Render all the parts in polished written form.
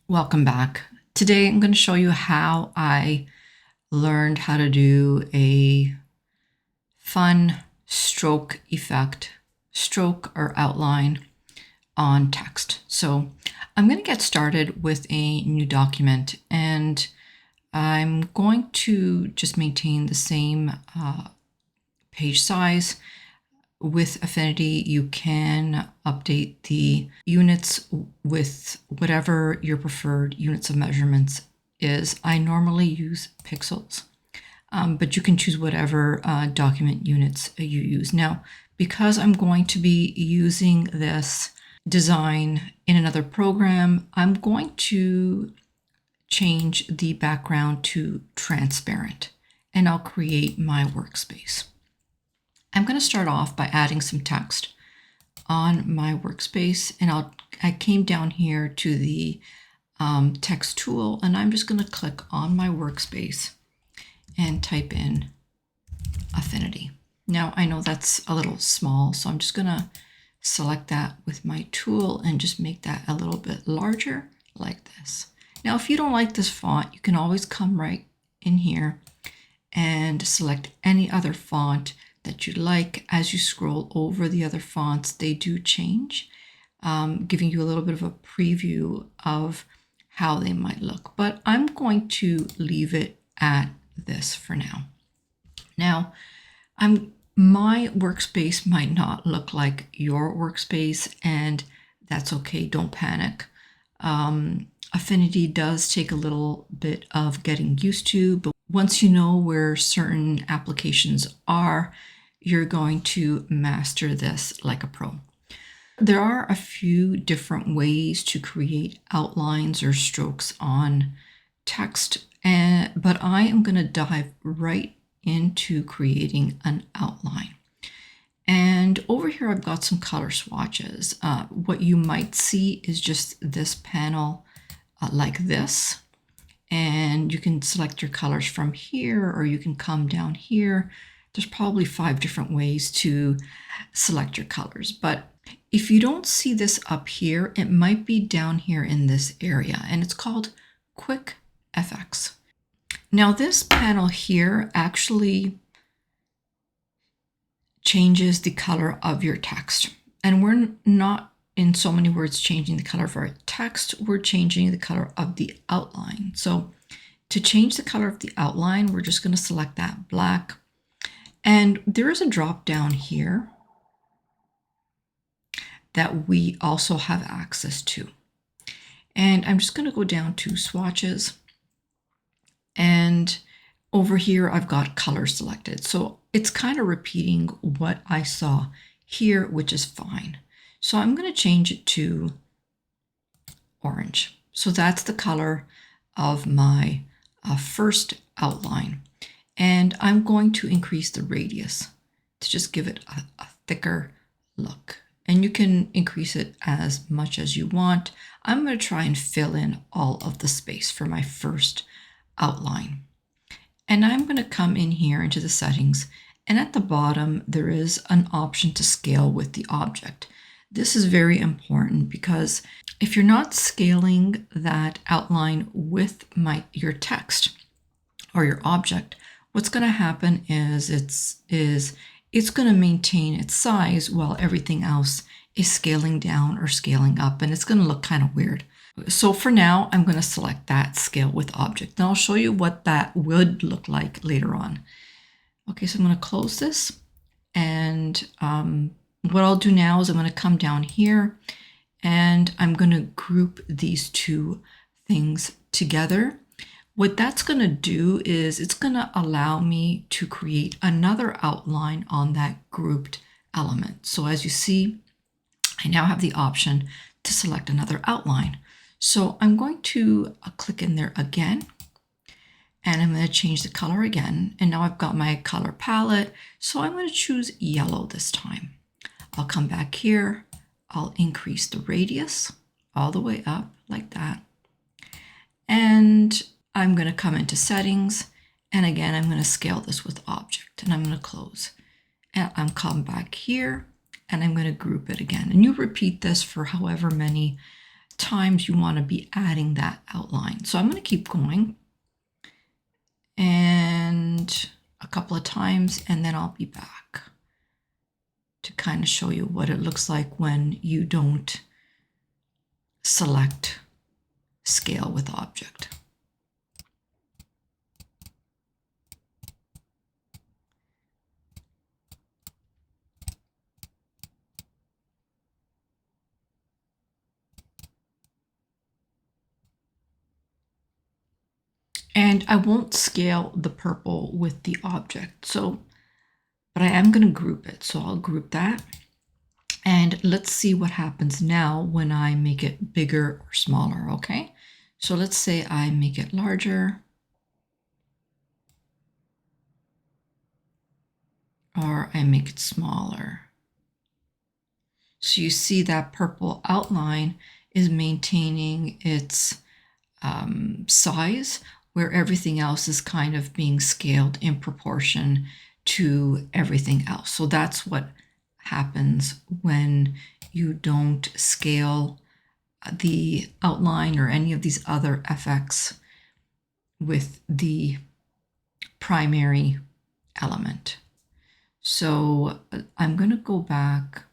Welcome back. Today I'm going to show you how I learned how to do a fun stroke effect, stroke or outline on text. So I'm going to get started with a new document, and I'm going to just maintain the same page size. With Affinity, you can update the units with whatever your preferred units of measurements is. I normally use pixels, but you can choose whatever document units you use. Now, because I'm going to be using this design in another program, I'm going to change the background to transparent, and I'll create my workspace. I'm going to start off by adding some text on my workspace, and I came down here to the text tool, and I'm just going to click on my workspace and type in Affinity. Now I know that's a little small, so I'm just going to select that with my tool and just make that a little bit larger like this. Now if you don't like this font, you can always come right in here and select any other font that you like. As you scroll over the other fonts, they do change, giving you a little bit of a preview of how they might look. But I'm going to leave it at this for now. Now, my workspace might not look like your workspace, and that's okay. Don't panic. Affinity does take a little bit of getting used to, but once you know where certain applications are, you're going to master this like a pro. There are a few different ways to create outlines or strokes on text, but I am going to dive right into creating an outline. And over here, I've got some color swatches. What you might see is just this panel like this. And you can select your colors from here, or you can come down here. There's probably 5 different ways to select your colors. But if you don't see this up here, it might be down here in this area, and it's called Quick FX. Now this panel here actually changes the color of your text. And we're not, in so many words, changing the color of our text, we're changing the color of the outline. So to change the color of the outline, we're just going to select that black. And there is a drop down here that we also have access to. And I'm just going to go down to swatches. And over here, I've got color selected. So it's kind of repeating what I saw here, which is fine. So I'm going to change it to orange. So that's the color of my first outline. And I'm going to increase the radius to just give it a thicker look. And you can increase it as much as you want. I'm going to try and fill in all of the space for my first outline. And I'm going to come in here into the settings. And at the bottom, there is an option to scale with the object. This is very important because if you're not scaling that outline with your text or your object, what's going to happen is it's going to maintain its size while everything else is scaling down or scaling up, and it's going to look kind of weird. So for now, I'm going to select that scale with object, and I'll show you what that would look like later on. Okay, so I'm going to close this, and what I'll do now is I'm going to come down here and I'm going to group these two things together. What that's going to do is it's going to allow me to create another outline on that grouped element. So as you see, I now have the option to select another outline. So I'm going to click in there again, and I'm going to change the color again. And now I've got my color palette. So I'm going to choose yellow this time. I'll come back here. I'll increase the radius all the way up like that. And I'm going to come into settings. And again, I'm going to scale this with object, and I'm going to close. And I'm come back here, and I'm going to group it again. And you repeat this for however many times you want to be adding that outline. So I'm going to keep going and a couple of times, and then I'll be back to kind of show you what it looks like when you don't select scale with object. And I won't scale the purple with the object. So, but I am going to group it. So I'll group that. And let's see what happens now when I make it bigger or smaller, okay? So let's say I make it larger, or I make it smaller. So you see that purple outline is maintaining its size, where everything else is kind of being scaled in proportion to everything else. So that's what happens when you don't scale the outline or any of these other effects with the primary element. So I'm going to go back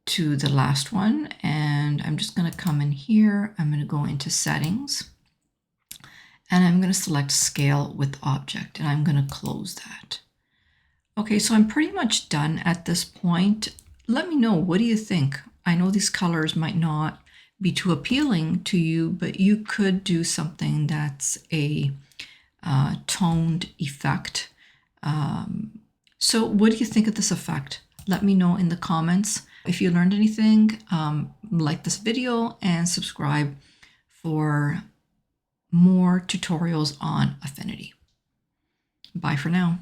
to the last one, and I'm just going to come in here. I'm going to go into settings, and I'm going to select scale with object, and I'm going to close that. Okay, so I'm pretty much done at this point. Let me know, what do you think? I know these colors might not be too appealing to you, but you could do something that's a toned effect. So what do you think of this effect? Let me know in the comments. If you learned anything, like this video and subscribe for more tutorials on Affinity. Bye for now.